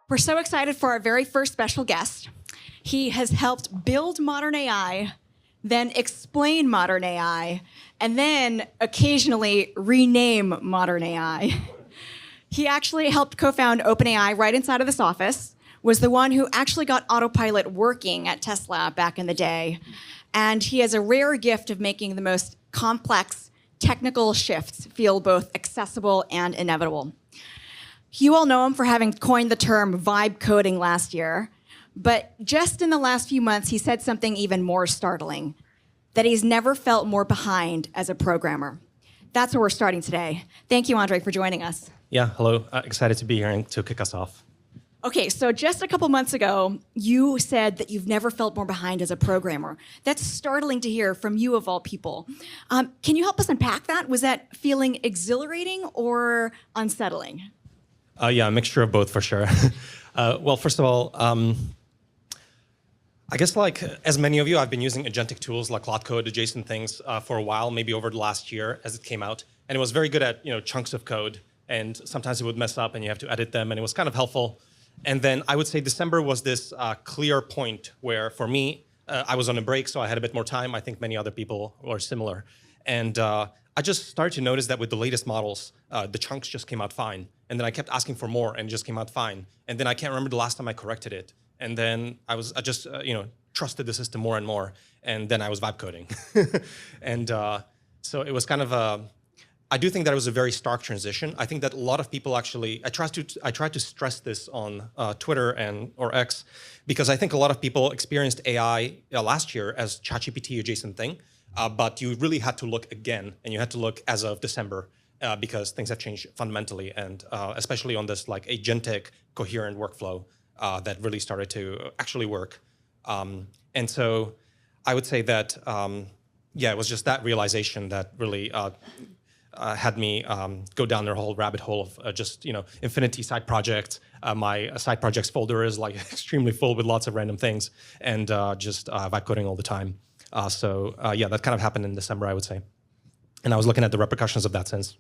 We're so excited for our very first special guest. He has helped build modern AI, then explain modern AI, and then occasionally rename modern AI. He actually helped co-found OpenAI right inside of this office, was the one who actually got autopilot working at Tesla back in the day. And he has a rare gift of making the most complex technical shifts feel both accessible and inevitable. You all know him for having coined the term vibe coding last year, but just in the last few months, he said something even more startling, that he's never felt more behind as a programmer. That's where we're starting today. Thank you, Andre, for joining us. Yeah, hello. Excited to be here and to kick us off. Okay, so just a couple months ago, you said that you've never felt more behind as a programmer. That's startling to hear from you of all people. Can you help us unpack that? Was that feeling exhilarating or unsettling? Yeah, a mixture of both for sure. Well, first of all, I guess like as many of you, I've been using agentic tools like Cloud Code, adjacent things for a while, maybe over the last year as it came out. And it was very good at chunks of code. And sometimes it would mess up and you have to edit them. And it was kind of helpful. And then I would say December was this clear point where, for me, I was on a break, so I had a bit more time. I think many other people were similar. And I just started to notice that with the latest models, the chunks just came out fine. And then I kept asking for more, and it just came out fine. And then I can't remember the last time I corrected it. And then I just trusted the system more and more. And then I was vibe coding. And so it was kind of I do think that it was a very stark transition. I think that a lot of people actually, I tried to stress this on Twitter or X, because I think a lot of people experienced AI last year as ChatGPT adjacent thing, but you really had to look again, and you had to look as of December, because things have changed fundamentally, and especially on this like agentic coherent workflow that really started to actually work. And so I would say that, yeah, it was just that realization that really had me go down the whole rabbit hole of just infinity side projects. My side projects folder is like extremely full with lots of random things, and just vibe coding all the time. So yeah, that kind of happened in December, I would say. And I was looking at the repercussions of that since.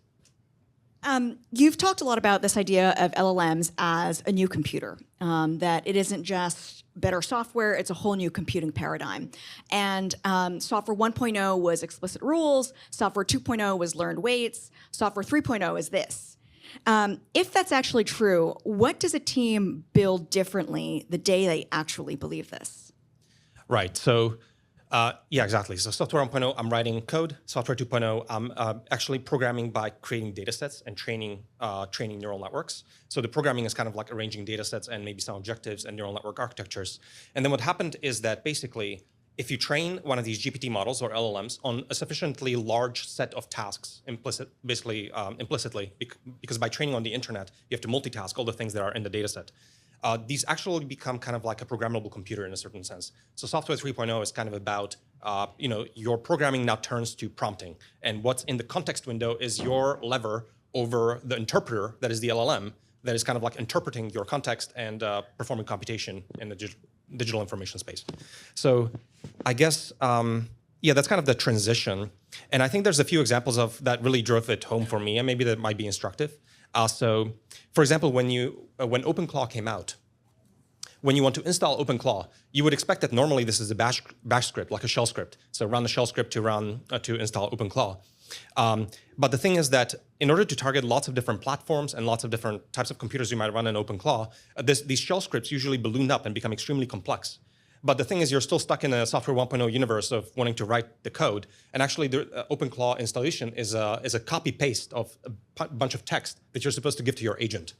You've talked a lot about this idea of LLMs as a new computer, that it isn't just better software, it's a whole new computing paradigm. And software 1.0 was explicit rules, software 2.0 was learned weights, software 3.0 is this. If that's actually true, what does a team build differently the day they actually believe this? Right, so yeah, exactly. So software 1.0, I'm writing code. Software 2.0, I'm actually programming by creating data sets and training neural networks. So the programming is kind of like arranging data sets and maybe some objectives and neural network architectures. And then what happened is that basically, if you train one of these GPT models or LLMs on a sufficiently large set of tasks, implicitly, because by training on the internet, you have to multitask all the things that are in the data set. These actually become kind of like a programmable computer in a certain sense. So software 3.0 is kind of about, your programming now turns to prompting. And what's in the context window is your lever over the interpreter, that is the LLM, that is kind of like interpreting your context and performing computation in the digital information space. So I guess, yeah, that's kind of the transition. And I think there's a few examples of that really drove it home for me, and maybe that might be instructive. So, for example, when OpenClaw came out, when you want to install OpenClaw, you would expect that normally this is a bash script, like a shell script. So run the shell script to install OpenClaw. But the thing is that in order to target lots of different platforms and lots of different types of computers you might run in OpenClaw, these shell scripts usually balloon up and become extremely complex. But the thing is, you're still stuck in a software 1.0 universe of wanting to write the code. And actually, the OpenClaw installation is a copy-paste of a bunch of text that you're supposed to give to your agent.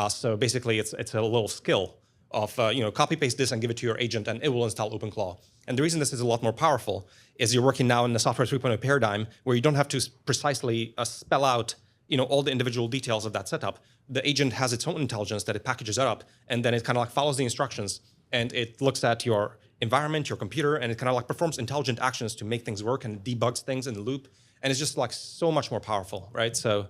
So basically, it's a little skill of copy-paste this and give it to your agent, and it will install OpenClaw. And the reason this is a lot more powerful is you're working now in the software 3.0 paradigm where you don't have to precisely spell out all the individual details of that setup. The agent has its own intelligence that it packages up, and then it kind of like follows the instructions. And it looks at your environment, your computer, and it kind of like performs intelligent actions to make things work and debugs things in the loop. And it's just like so much more powerful, right? So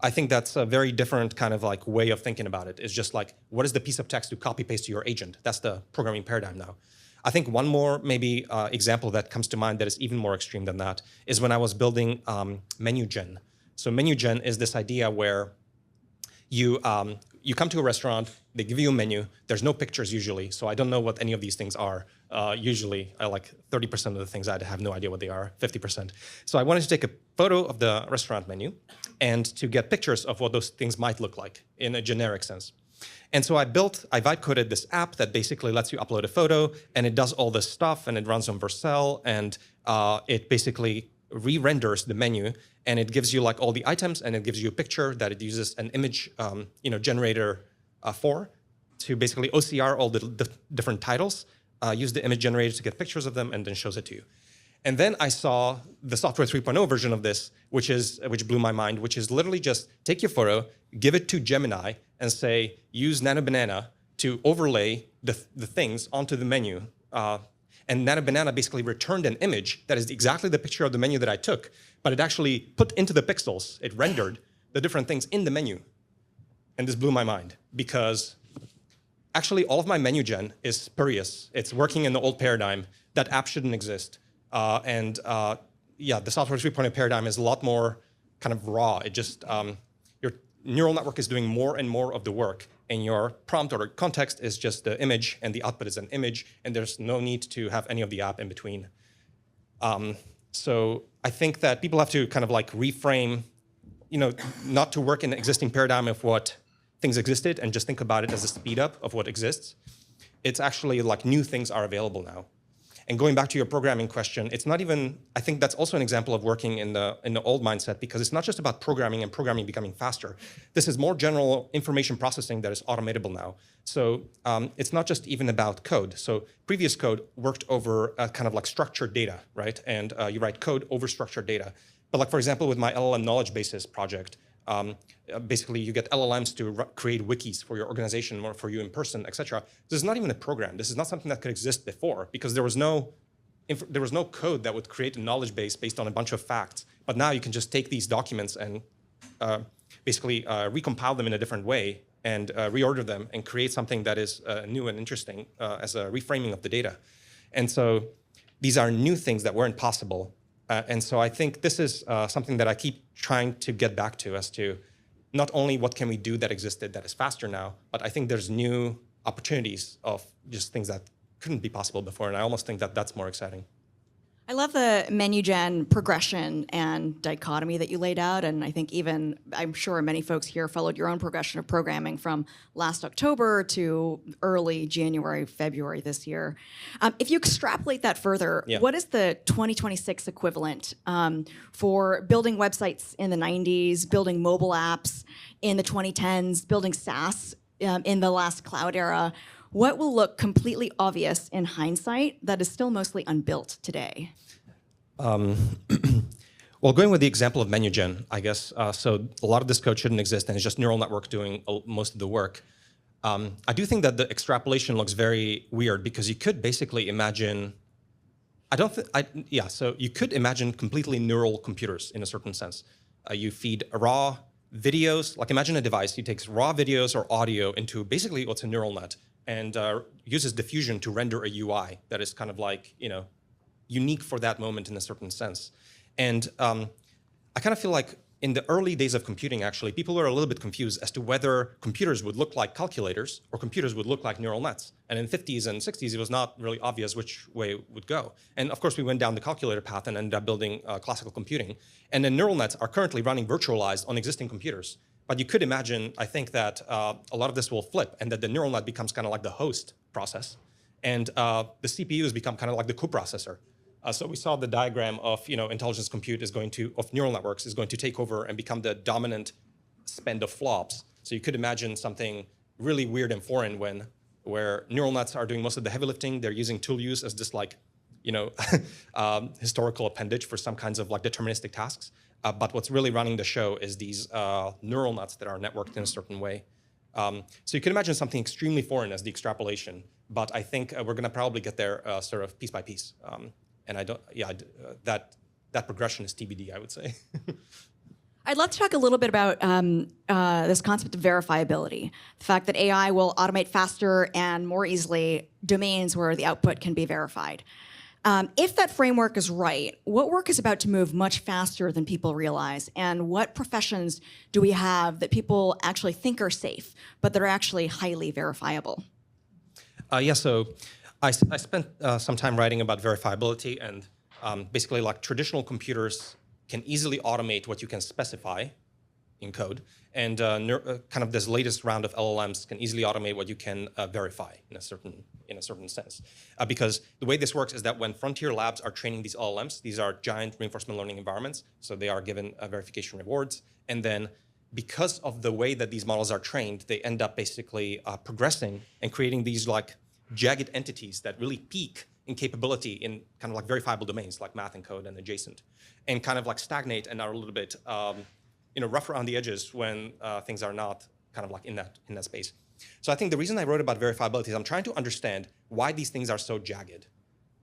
I think that's a very different kind of like way of thinking about it. It's just like, what is the piece of text to copy paste to your agent? That's the programming paradigm now. I think one more maybe example that comes to mind that is even more extreme than that is when I was building menu gen. So menu gen is this idea where you you come to a restaurant, they give you a menu. There's no pictures usually, so I don't know what any of these things are. Usually, I like 30% of the things I have no idea what they are, 50%. So I wanted to take a photo of the restaurant menu and to get pictures of what those things might look like in a generic sense. And so I vibe coded this app that basically lets you upload a photo, and it does all this stuff, and it runs on Vercel, and it basically re-renders the menu, and it gives you like all the items, and it gives you a picture that it uses an image generator for to basically OCR all the different titles, use the image generator to get pictures of them, and then shows it to you. And then I saw the software 3.0 version of this, which blew my mind, which is literally just take your photo, give it to Gemini, and say, use Nano Banana to overlay the things onto the menu. And Nano Banana basically returned an image that is exactly the picture of the menu that I took, but it actually put into the pixels, it rendered the different things in the menu. And this blew my mind, because actually all of my menu gen is spurious. It's working in the old paradigm. That app shouldn't exist. The software 3.0 paradigm is a lot more kind of raw. It just, your neural network is doing more and more of the work, and your prompt or context is just the image, and the output is an image, and there's no need to have any of the app in between. So I think that people have to kind of like reframe, not to work in the existing paradigm of what things existed and just think about it as a speed up of what exists. It's actually like new things are available now. And going back to your programming question, it's not even, I think that's also an example of working in the old mindset, because it's not just about programming and programming becoming faster. This is more general information processing that is automatable now. So it's not just even about code. So previous code worked over kind of like structured data, right? And you write code over structured data. But like, for example, with my LLM knowledge bases project, basically you get LLMs to create wikis for your organization or for you in person, et cetera. This is not even a program. This is not something that could exist before, because there was no code that would create a knowledge base based on a bunch of facts. But now you can just take these documents and basically recompile them in a different way and reorder them and create something that is new and interesting as a reframing of the data. And so these are new things that weren't possible. And so I think this is something that I keep trying to get back to, as to not only what can we do that existed that is faster now, but I think there's new opportunities of just things that couldn't be possible before. And I almost think that that's more exciting. I love the menu gen progression and dichotomy that you laid out, and I think I'm sure many folks here followed your own progression of programming from last October to early January, February this year. If you extrapolate that further, what is the 2026 equivalent for building websites in the 90s, building mobile apps in the 2010s, building SaaS in the last cloud era? What will look completely obvious in hindsight that is still mostly unbuilt today? Well, going with the example of menu gen, I guess, so a lot of this code shouldn't exist, and it's just neural network doing most of the work. I do think that the extrapolation looks very weird, because you could basically imagine, so you could imagine completely neural computers in a certain sense. You feed raw videos, like imagine a device, he takes raw videos or audio into basically what's a neural net, and uses diffusion to render a UI that is kind of like, unique for that moment in a certain sense. And I kind of feel like in the early days of computing, actually, people were a little bit confused as to whether computers would look like calculators or computers would look like neural nets. And in the 50s and 60s, it was not really obvious which way it would go. And of course, we went down the calculator path and ended up building classical computing. And then neural nets are currently running virtualized on existing computers. But you could imagine, I think, that a lot of this will flip, and that the neural net becomes kind of like the host process, and the CPUs become kind of like the coprocessor. So we saw the diagram of intelligence compute of neural networks is going to take over and become the dominant spend of flops. So you could imagine something really weird and foreign where neural nets are doing most of the heavy lifting. They're using tool use as this like historical appendage for some kinds of like deterministic tasks. But what's really running the show is these neural nets that are networked in a certain way. So you can imagine something extremely foreign as the extrapolation, but I think we're going to probably get there sort of piece by piece. And that progression is TBD, I would say. I'd love to talk a little bit about this concept of verifiability, the fact that AI will automate faster and more easily domains where the output can be verified. If that framework is right, what work is about to move much faster than people realize? And what professions do we have that people actually think are safe, but that are actually highly verifiable? Yeah, so I spent some time writing about verifiability, and basically like traditional computers can easily automate what you can specify in code, and kind of this latest round of LLMs can easily automate what you can verify in a certain sense. Because the way this works is that when frontier labs are training these LLMs, these are giant reinforcement learning environments, so they are given verification rewards, and then because of the way that these models are trained, they end up basically progressing and creating these like jagged entities that really peak in capability in kind of like verifiable domains like math and code and adjacent, and kind of like stagnate and are a little bit rough around the edges when things are not kind of like in that space. So I think the reason I wrote about verifiability is I'm trying to understand why these things are so jagged.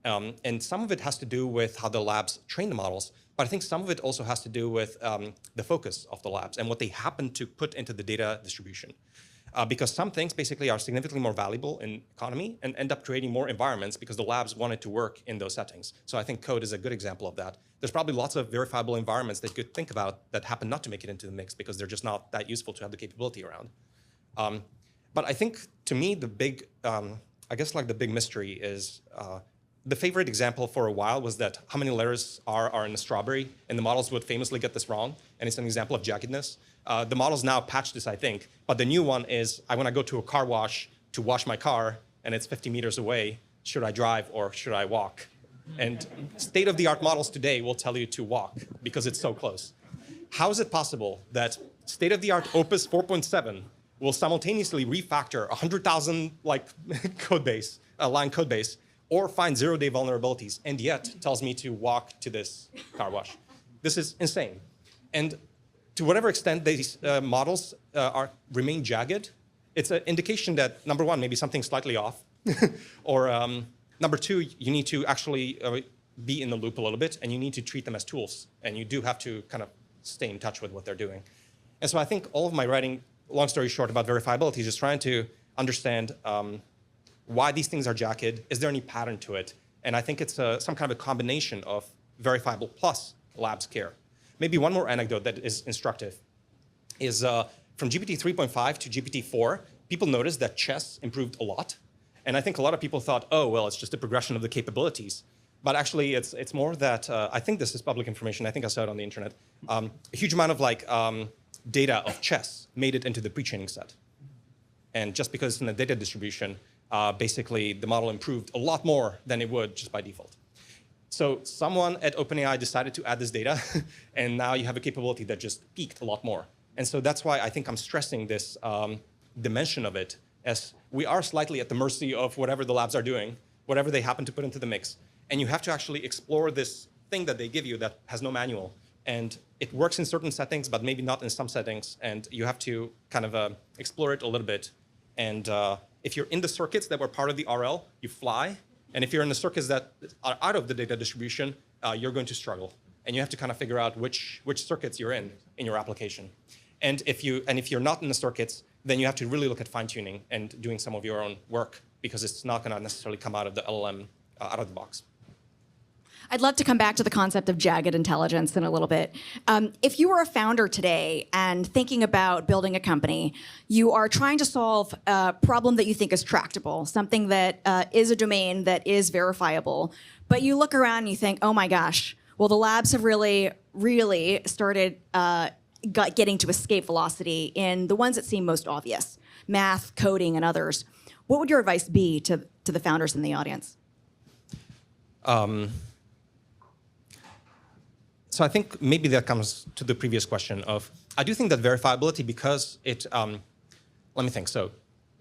And some of it has to do with how the labs train the models, but I think some of it also has to do with the focus of the labs and what they happen to put into the data distribution. Because some things basically are significantly more valuable in economy and end up creating more environments because the labs wanted to work in those settings. So I think code is a good example of that. There's probably lots of verifiable environments that you could think about that happen not to make it into the mix because they're just not that useful to have the capability around. But I think, to me, the big, I guess like the big mystery is, the favorite example for a while was that how many letters are in a strawberry, and the models would famously get this wrong, and it's an example of jaggedness. The models now patch this, I think, but the new one is, when I go to a car wash to wash my car, and it's 50 meters away, should I drive or should I walk? And state-of-the-art models today will tell you to walk because it's so close. How is it possible that state-of-the-art Opus 4.7 will simultaneously refactor 100,000 like line code base, or find zero-day vulnerabilities, and yet tells me to walk to this car wash? This is insane. And to whatever extent these models remain jagged, it's an indication that, number one, maybe something's slightly off, or number two, you need to actually be in the loop a little bit, and you need to treat them as tools, and you do have to kind of stay in touch with what they're doing. And so I think all of my writing, long story short, about verifiability is just trying to understand why these things are jagged. Is there any pattern to it? And I think it's some kind of a combination of verifiable plus labs care. Maybe one more anecdote that is instructive is from GPT 3.5 to GPT 4, people noticed that chess improved a lot. And I think a lot of people thought, oh, well, it's just a progression of the capabilities. But actually, it's more that, I think this is public information. I think I saw it on the internet. A huge amount of data of chess made it into the pre-training set. And just because it's in the data distribution, basically the model improved a lot more than it would just by default. So someone at OpenAI decided to add this data, and now you have a capability that just peaked a lot more. And so that's why I think I'm stressing this dimension of it, as we are slightly at the mercy of whatever the labs are doing, whatever they happen to put into the mix. And you have to actually explore this thing that they give you that has no manual. And it works in certain settings, but maybe not in some settings. And you have to kind of explore it a little bit. And if you're in the circuits that were part of the RL, you fly. And if you're in the circuits that are out of the data distribution, you're going to struggle. And you have to kind of figure out which circuits you're in your application. And if you're not in the circuits, then you have to really look at fine-tuning and doing some of your own work, because it's not going to necessarily come out of the LLM out of the box. I'd love to come back to the concept of jagged intelligence in a little bit. If you were a founder today and thinking about building a company, you are trying to solve a problem that you think is tractable, something that is a domain that is verifiable, but you look around and you think, oh my gosh, well, the labs have really started getting to escape velocity in the ones that seem most obvious, math, coding, and others. What would your advice be to the founders in the audience? So I think maybe that comes to the previous question of, I do think that verifiability, because it, let me think. So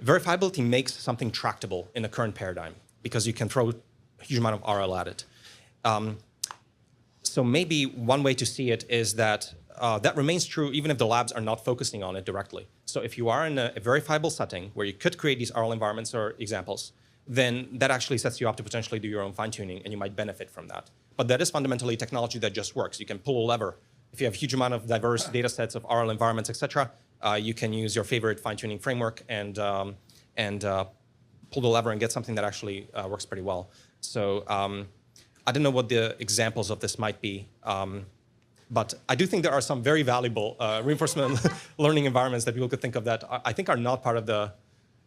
verifiability makes something tractable in the current paradigm, because you can throw a huge amount of RL at it. So maybe one way to see it is that that remains true even if the labs are not focusing on it directly. So if you are in a verifiable setting where you could create these RL environments or examples, then that actually sets you up to potentially do your own fine-tuning, and you might benefit from that. But that is fundamentally technology that just works. You can pull a lever. If you have a huge amount of diverse data sets of RL environments, et cetera, you can use your favorite fine-tuning framework and pull the lever and get something that actually works pretty well. So I don't know what the examples of this might be, but I do think there are some very valuable reinforcement learning environments that people could think of that I think are not part of the.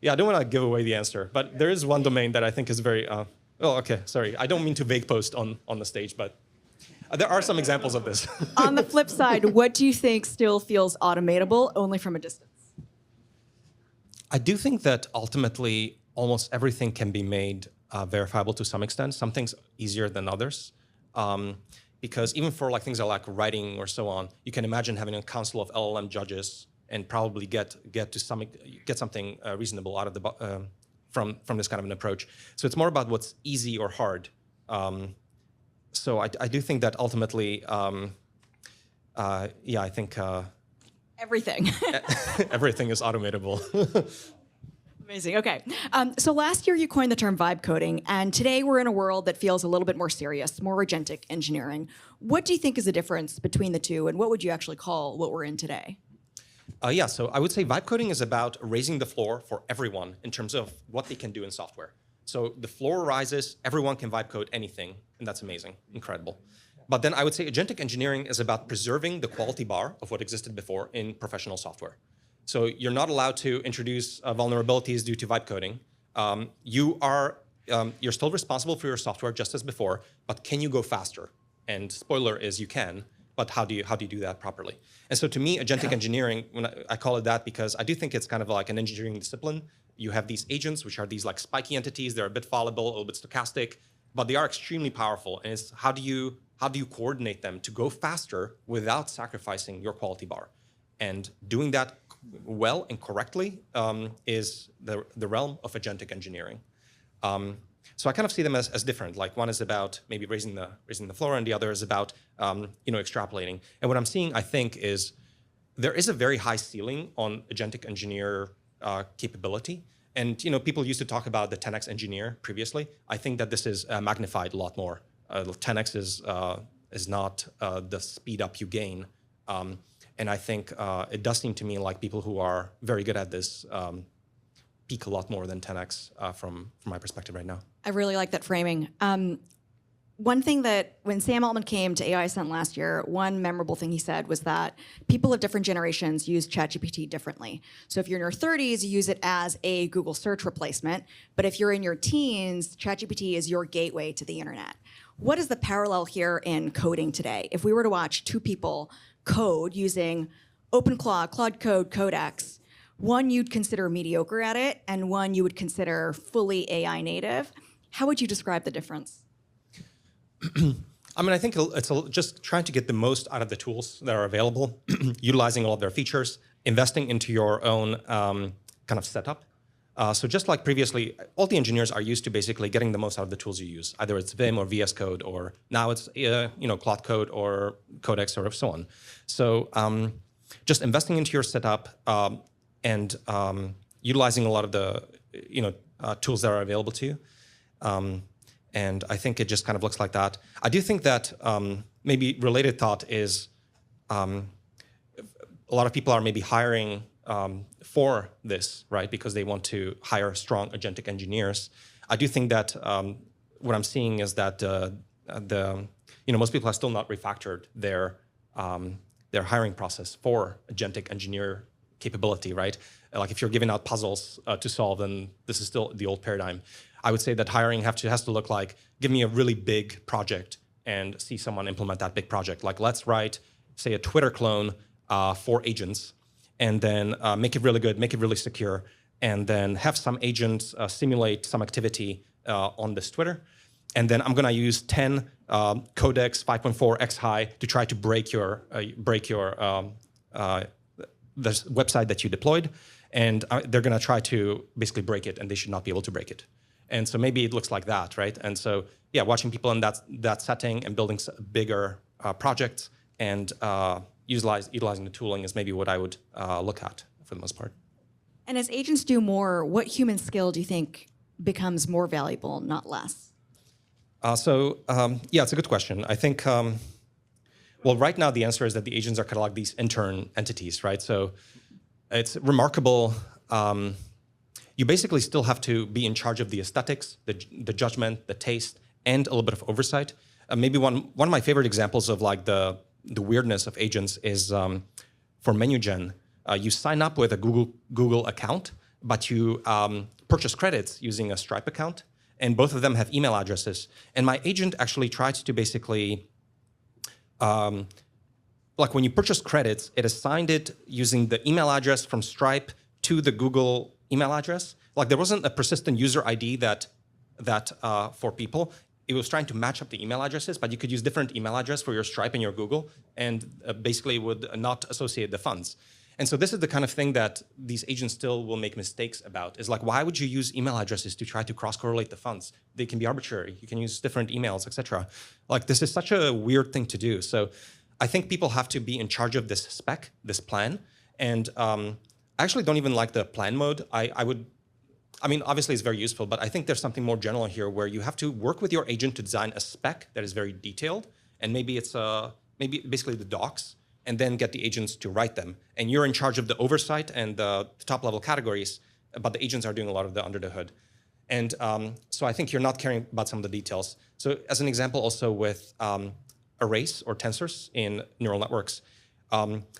Yeah, I don't want to give away the answer, but there is one domain that I think is very. Oh, okay, sorry. I don't mean to vague post on the stage, but there are some examples of this. On the flip side, what do you think still feels automatable only from a distance? I do think that ultimately almost everything can be made verifiable to some extent. Some things easier than others. Because even for like things like writing or so on, you can imagine having a council of LLM judges and probably get something reasonable out of the from this kind of an approach. So it's more about what's easy or hard. So I do think that ultimately, yeah, I think Everything. everything is automatable. Amazing. Okay. So last year you coined the term vibe coding, and today we're in a world that feels a little bit more serious, more agentic engineering. What do you think is the difference between the two, and what would you actually call what we're in today? Yeah, so I would say vibe coding is about raising the floor for everyone in terms of what they can do in software. So the floor rises, everyone can vibe code anything, and that's amazing, incredible. But then I would say agentic engineering is about preserving the quality bar of what existed before in professional software. So you're not allowed to introduce vulnerabilities due to vibe coding. You're still responsible for your software just as before, but can you go faster? And spoiler is you can, but how do you do that properly? And so to me, agentic engineering, when I call it that because I do think it's kind of like an engineering discipline. You have these agents, which are these like spiky entities. They're a bit fallible, a little bit stochastic, but they are extremely powerful. And it's how do you coordinate them to go faster without sacrificing your quality bar? And doing that well and correctly is the realm of agentic engineering. So I kind of see them as different. Like one is about maybe raising the floor, and the other is about extrapolating. And what I'm seeing, I think, is there is a very high ceiling on agentic engineer capability. And people used to talk about the 10x engineer previously. I think that this is magnified a lot more. 10x is not the speed up you gain. And I think it does seem to me like people who are very good at this peak a lot more than 10x from my perspective right now. I really like that framing. One thing that when Sam Altman came to AI Ascent last year, one memorable thing he said was that people of different generations use ChatGPT differently. So if you're in your 30s, you use it as a Google search replacement. But if you're in your teens, ChatGPT is your gateway to the internet. What is the parallel here in coding today? If we were to watch two people code using OpenClaw, Claude Code, Codex, one you'd consider mediocre at it, and one you would consider fully AI native. How would you describe the difference? I mean, I think it's just trying to get the most out of the tools that are available, utilizing all of their features, investing into your own kind of setup. So just like previously, all the engineers are used to basically getting the most out of the tools you use. Either it's Vim or VS Code, or now it's Claude Code or Codex or so on. So just investing into your setup and utilizing a lot of the tools that are available to you. And I think it just kind of looks like that. I do think that maybe related thought is a lot of people are maybe hiring for this, right? Because they want to hire strong agentic engineers. I do think that what I'm seeing is that most people have still not refactored their hiring process for agentic engineer capability, right? Like if you're giving out puzzles to solve, then this is still the old paradigm. I would say that hiring has to look like, give me a really big project and see someone implement that big project. Like let's write, say, a Twitter clone for agents, and then make it really good, make it really secure, and then have some agents simulate some activity on this Twitter. And then I'm gonna use 10 Codex 5.4 X high to try to break your the website that you deployed. And they're gonna try to basically break it, and they should not be able to break it. And so maybe it looks like that, right? And so, yeah, watching people in that setting and building bigger projects and utilizing the tooling is maybe what I would look at for the most part. And as agents do more, what human skill do you think becomes more valuable, not less? Yeah, it's a good question. I think, well, right now the answer is that the agents are kind of like these intern entities, right? So it's remarkable. You basically still have to be in charge of the aesthetics, the judgment, the taste, and a little bit of oversight. Maybe one of my favorite examples of like the weirdness of agents is for menu gen. You sign up with a Google account, but you purchase credits using a Stripe account, and both of them have email addresses. And my agent actually tried to basically, like when you purchase credits, it assigned it using the email address from Stripe to the Google email address. Like there wasn't a persistent user ID that for people. It was trying to match up the email addresses, but you could use different email address for your Stripe and your Google, and basically would not associate the funds. And so this is the kind of thing that these agents still will make mistakes about, is like, why would you use email addresses to try to cross-correlate the funds? They can be arbitrary. You can use different emails, etc. Like this is such a weird thing to do. So I think people have to be in charge of this spec, this plan. And I actually don't even like the plan mode. I mean, obviously it's very useful, but I think there's something more general here where you have to work with your agent to design a spec that is very detailed. And maybe it's maybe basically the docs, and then get the agents to write them. And you're in charge of the oversight and the top level categories, but the agents are doing a lot of the under the hood. And so I think you're not caring about some of the details. So as an example also with arrays or tensors in neural networks,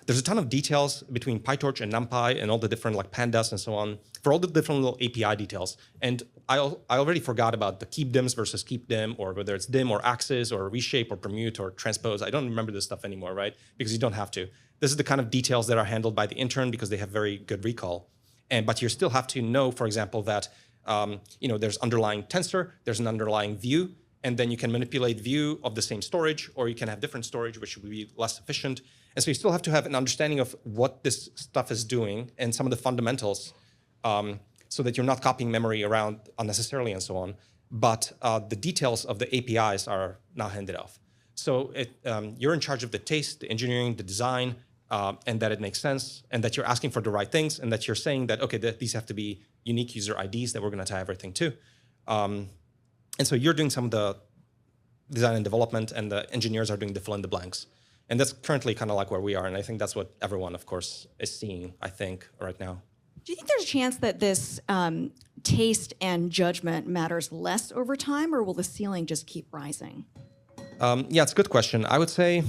there's a ton of details between PyTorch and NumPy and all the different like pandas and so on for all the different little API details. And I already forgot about the keep dims versus keep dim, or whether it's dim or axis or reshape or permute or transpose. I don't remember this stuff anymore, right? Because you don't have to. This is the kind of details that are handled by the intern because they have very good recall. But you still have to know, for example, that there's underlying tensor, there's an underlying view, and then you can manipulate view of the same storage, or you can have different storage, which will be less efficient. And so you still have to have an understanding of what this stuff is doing and some of the fundamentals, so that you're not copying memory around unnecessarily and so on. But the details of the APIs are now handed off. So you're in charge of the taste, the engineering, the design, and that it makes sense, and that you're asking for the right things, and that you're saying that, okay, these have to be unique user IDs that we're going to tie everything to. And so you're doing some of the design and development, and the engineers are doing the fill in the blanks. And that's currently kind of like where we are. And I think that's what everyone, of course, is seeing, I think, right now. Do you think there's a chance that this taste and judgment matters less over time, or will the ceiling just keep rising? Yeah, it's a good question. I would say,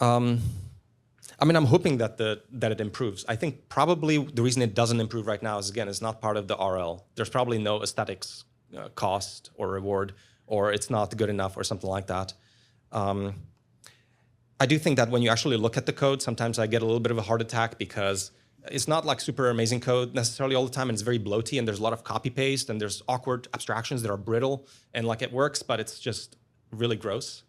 I mean, I'm hoping that it improves. I think probably the reason it doesn't improve right now is, again, it's not part of the RL. There's probably no aesthetics cost or reward, or it's not good enough or something like that. I do think that when you actually look at the code, sometimes I get a little bit of a heart attack because it's not like super amazing code necessarily all the time, and it's very bloaty, and there's a lot of copy paste, and there's awkward abstractions that are brittle, and like it works, but it's just really gross.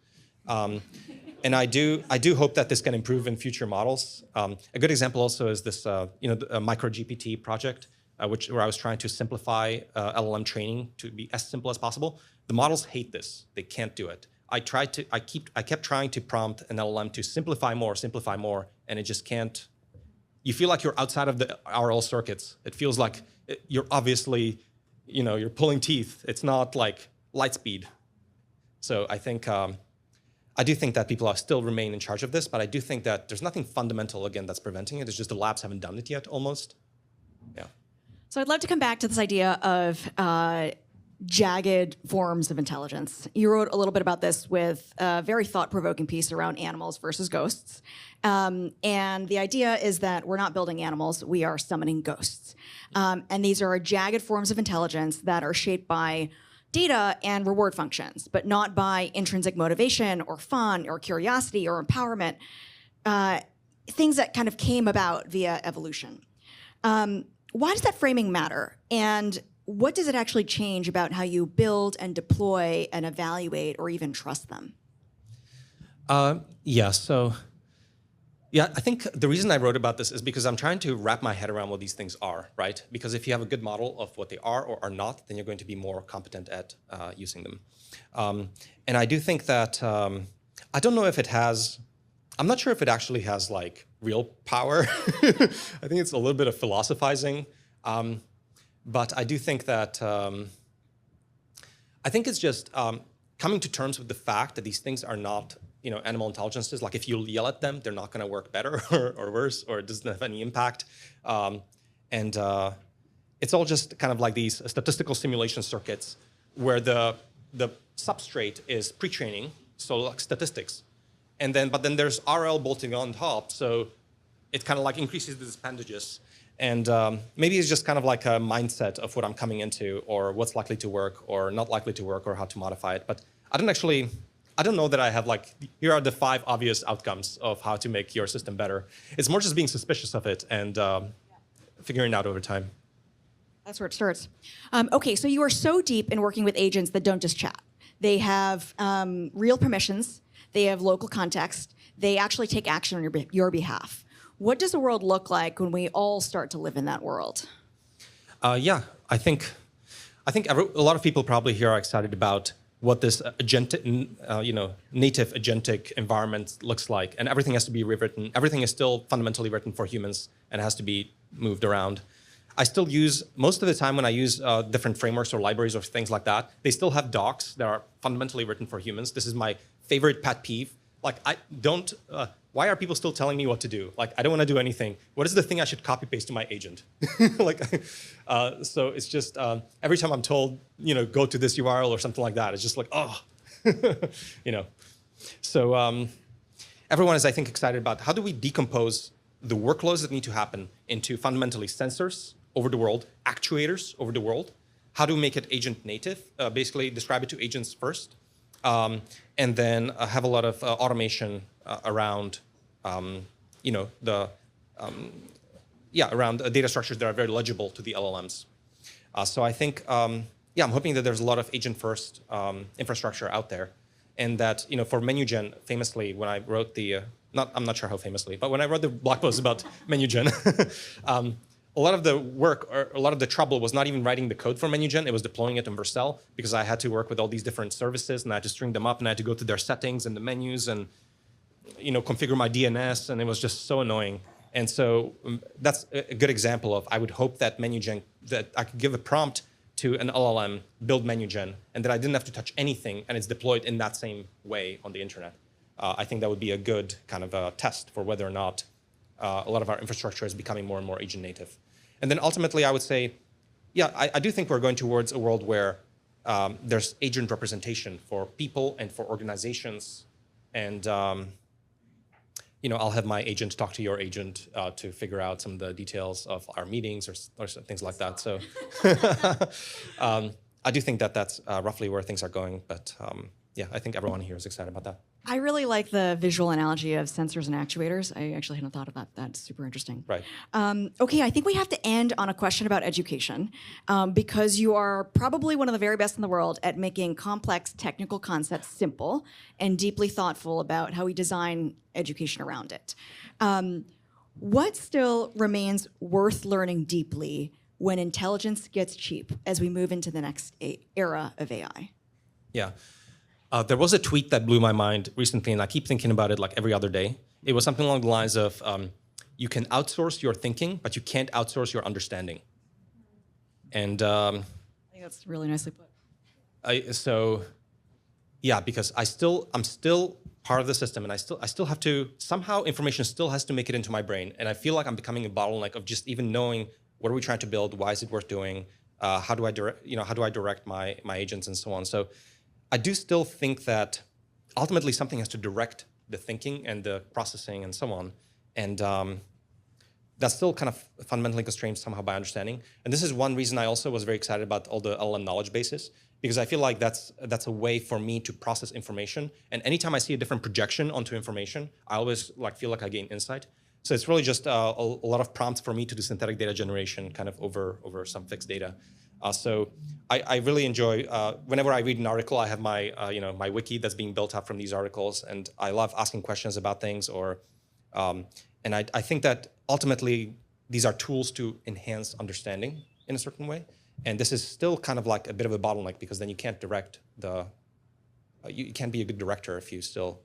And I do hope that this can improve in future models. A good example also is this, the micro GPT project, where I was trying to simplify LLM training to be as simple as possible. The models hate this; they can't do it. I kept trying to prompt an LLM to simplify more, and it just can't. You feel like you're outside of the RL circuits. It feels like you're obviously, you're pulling teeth. It's not like light speed. So I think, I do think that people still remain in charge of this, but I do think that there's nothing fundamental, again, that's preventing it. It's just the labs haven't done it yet, almost. Yeah. So I'd love to come back to this idea of jagged forms of intelligence. You wrote a little bit about this with a very thought-provoking piece around animals versus ghosts. And the idea is that we're not building animals, we are summoning ghosts. And these are jagged forms of intelligence that are shaped by data and reward functions, but not by intrinsic motivation or fun or curiosity or empowerment, things that kind of came about via evolution. Why does that framing matter? And what does it actually change about how you build and deploy and evaluate or even trust them? Yeah, I think the reason I wrote about this is because I'm trying to wrap my head around what these things are, right? Because if you have a good model of what they are or are not, then you're going to be more competent at using them. And I do think that, I don't know if it has, I'm not sure if it actually has like real power. I think it's a little bit of philosophizing. But I do think that, I think it's just coming to terms with the fact that these things are not, animal intelligences. Like if you yell at them, they're not going to work better or worse, or it doesn't have any impact. It's all just kind of like these statistical simulation circuits where the the substrate is pre-training, so like statistics. But then there's RL bolting on top, so it kind of like increases the disadvantages. And maybe it's just kind of like a mindset of what I'm coming into, or what's likely to work, or not likely to work, or how to modify it. But I don't know that I have like, here are the 5 obvious outcomes of how to make your system better. It's more just being suspicious of it and figuring it out over time. That's where it starts. Okay, so you are so deep in working with agents that don't just chat. They have real permissions. They have local context. They actually take action on your behalf. What does the world look like when we all start to live in that world? Yeah, I think a lot of people probably here are excited about what this native agentic environment looks like, and everything has to be rewritten. Everything is still fundamentally written for humans, and it has to be moved around. I still use, most of the time when I use different frameworks or libraries or things like that, they still have docs that are fundamentally written for humans. This is my favorite pet peeve. Like, why are people still telling me what to do? Like, I don't want to do anything. What is the thing I should copy paste to my agent? So it's just, every time I'm told, go to this URL or something like that, it's just like, oh, So everyone is, I think, excited about how do we decompose the workloads that need to happen into fundamentally sensors over the world, actuators over the world. How do we make it agent native? Basically describe it to agents first. And then have a lot of automation around, around data structures that are very legible to the LLMs. So I think, I'm hoping that there's a lot of agent-first infrastructure out there, and that for menu gen, famously, when I wrote I'm not sure how famously, but when I wrote the blog post about menu gen, a lot of the work, or a lot of the trouble was not even writing the code for MenuGen, it was deploying it in Vercel, because I had to work with all these different services, and I had to string them up, and I had to go to their settings and the menus, and configure my DNS, and it was just so annoying. And so that's a good example of, I would hope that MenuGen, that I could give a prompt to an LLM, build MenuGen, and that I didn't have to touch anything, and it's deployed in that same way on the internet. I think that would be a good kind of a test for whether or not a lot of our infrastructure is becoming more and more agent native. And then ultimately, I would say, I do think we're going towards a world where there's agent representation for people and for organizations. And I'll have my agent talk to your agent to figure out some of the details of our meetings or things like that. So I do think that that's roughly where things are going. But I think everyone here is excited about that. I really like the visual analogy of sensors and actuators. I actually hadn't thought about that. It's super interesting. Right. Okay, I think we have to end on a question about education, because you are probably one of the very best in the world at making complex technical concepts simple and deeply thoughtful about how we design education around it. What still remains worth learning deeply when intelligence gets cheap as we move into the next era of AI? Yeah. There was a tweet that blew my mind recently, and I keep thinking about it like every other day. It was something along the lines of, you can outsource your thinking, but you can't outsource your understanding. And I think that's really nicely put. Because I'm still part of the system, and I still have to, somehow information still has to make it into my brain. And I feel like I'm becoming a bottleneck of just even knowing what are we trying to build, why is it worth doing, how do I direct my agents and so on. So I do still think that ultimately something has to direct the thinking and the processing and so on. And that's still kind of fundamentally constrained somehow by understanding. And this is one reason I also was very excited about all the LLM knowledge bases, because I feel like that's a way for me to process information. And anytime I see a different projection onto information, I always feel like I gain insight. So it's really just a lot of prompts for me to do synthetic data generation kind of over some fixed data. So I really enjoy, whenever I read an article, I have my, my wiki that's being built up from these articles, and I love asking questions about things, and I think that ultimately these are tools to enhance understanding in a certain way. And this is still kind of like a bit of a bottleneck, because then you can't direct you can't be a good director if you still,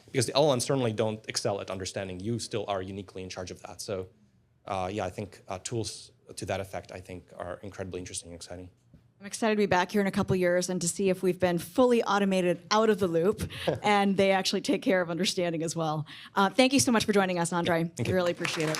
because the LLMs certainly don't excel at understanding. You still are uniquely in charge of that. So I think tools to that effect, I think, are incredibly interesting and exciting. I'm excited to be back here in a couple years and to see if we've been fully automated out of the loop and they actually take care of understanding as well. Thank you so much for joining us, Andre. I really appreciate it.